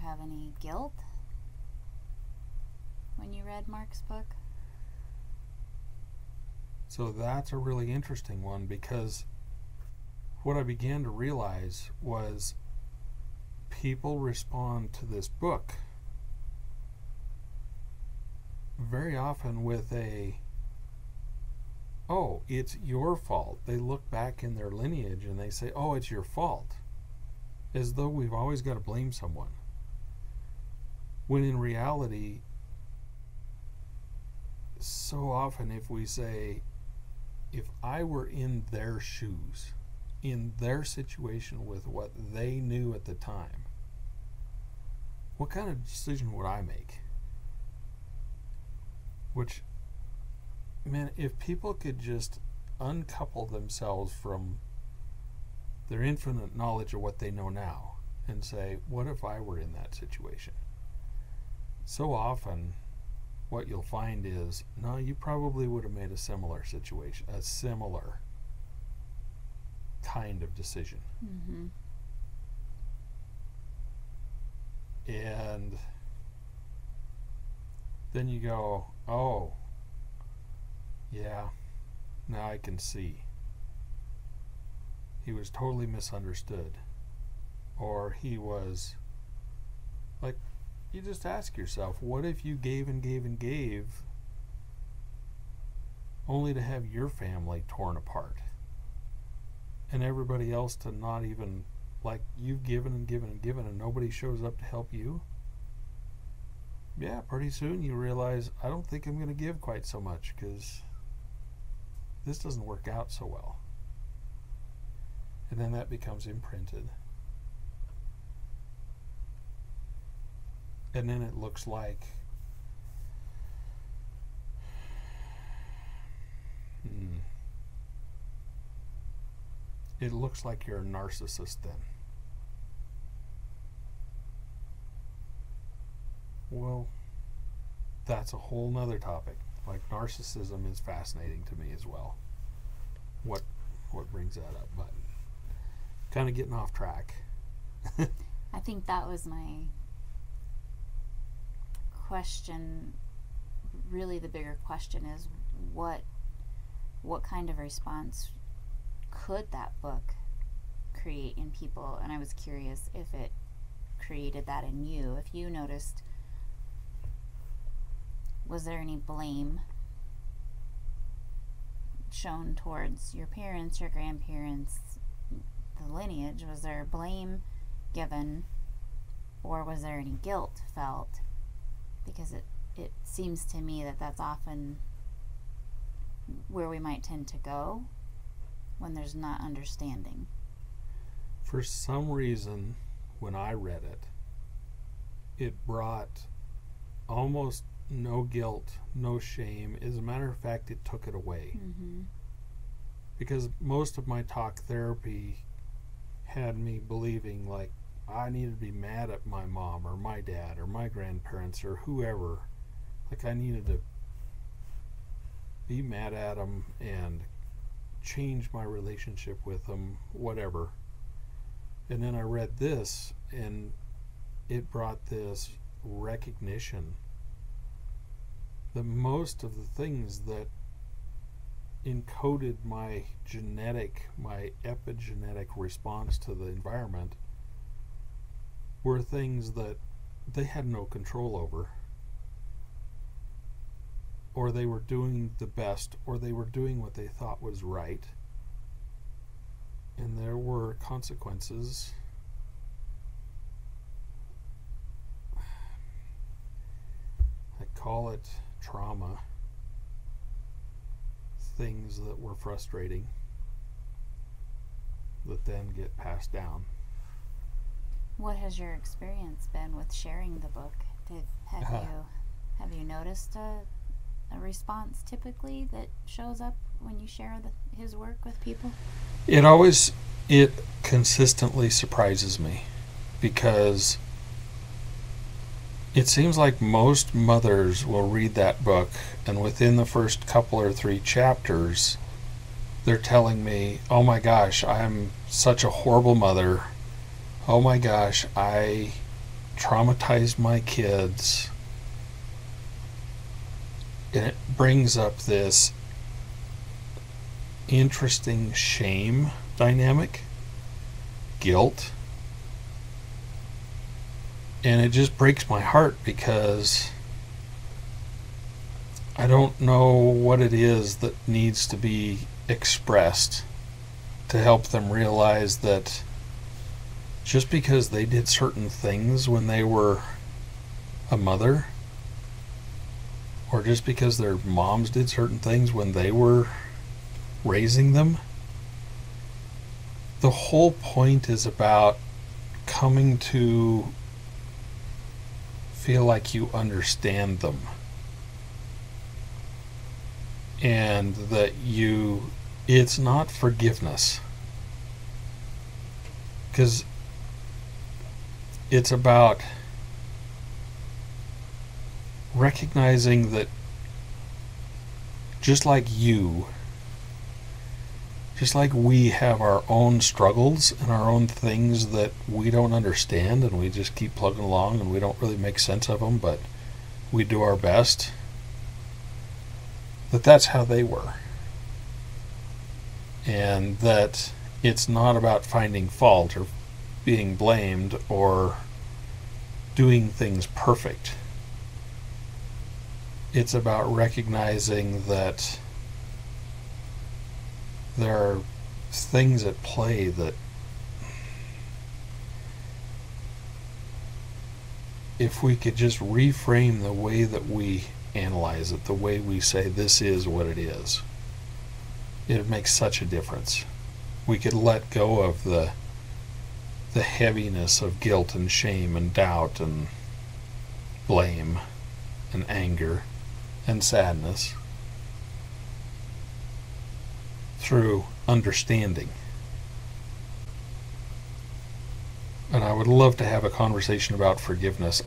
have any guilt when you read Mark's book? So that's a really interesting one, because what I began to realize was people respond to this book very often with oh, it's your fault. They look back in their lineage and they say, oh, it's your fault, as though we've always got to blame someone. When in reality, so often if we say, if I were in their shoes, in their situation with what they knew at the time, what kind of decision would I make? Which, man, if people could just uncouple themselves from their infinite knowledge of what they know now and say, what if I were in that situation? So often what you'll find is, no, you probably would have made a similar situation, a similar kind of decision. Mm-hmm. And then you go, oh, yeah, now I can see. He was totally misunderstood. Or he was, like, you just ask yourself, what if you gave and gave and gave only to have your family torn apart? And everybody else to not even, like, you've given and given and given and nobody shows up to help you? Yeah, pretty soon you realize, I don't think I'm going to give quite so much, because this doesn't work out so well. And then that becomes imprinted. And then it looks like it looks like you're a narcissist then. Well, that's a whole nother topic. Like, narcissism is fascinating to me as well. What brings that up? But kind of getting off track. I think that was my question. Really, the bigger question is what kind of response could that book create in people? And I was curious if it created that in you. If you noticed, was there any blame shown towards your parents, your grandparents, the lineage? Was there blame given, or was there any guilt felt? Because it seems to me that that's often where we might tend to go when there's not understanding. For some reason, when I read it, it brought almost no guilt, no shame. As a matter of fact, it took it away. Mm-hmm. Because most of my talk therapy had me believing, like, I needed to be mad at my mom or my dad or my grandparents or whoever. Like, I needed to be mad at them and change my relationship with them, whatever. And then I read this, and it brought this recognition that most of the things that encoded my epigenetic response to the environment were things that they had no control over, or they were doing the best, or they were doing what they thought was right, and there were consequences. I call it trauma, things that were frustrating that then get passed down. What has your experience been with sharing the book? Have you noticed a response typically that shows up when you share his work with people? It consistently surprises me, because it seems like most mothers will read that book, and within the first couple or 3 chapters, they're telling me, oh my gosh, I'm such a horrible mother. Oh my gosh, I traumatized my kids. And it brings up this interesting shame dynamic, guilt. And it just breaks my heart because I don't know what it is that needs to be expressed to help them realize that just because they did certain things when they were a mother, or just because their moms did certain things when they were raising them, the whole point is about coming to feel like you understand them, and that it's not forgiveness, because it's about recognizing that just like we have our own struggles and our own things that we don't understand, and we just keep plugging along and we don't really make sense of them, but we do our best, that's how they were. And that it's not about finding fault or being blamed or doing things perfect. It's about recognizing that there are things at play that if we could just reframe the way that we analyze it, the way we say this is what it is, it makes such a difference. We could let go of the heaviness of guilt and shame and doubt and blame and anger and sadness through understanding. And I would love to have a conversation about forgiveness.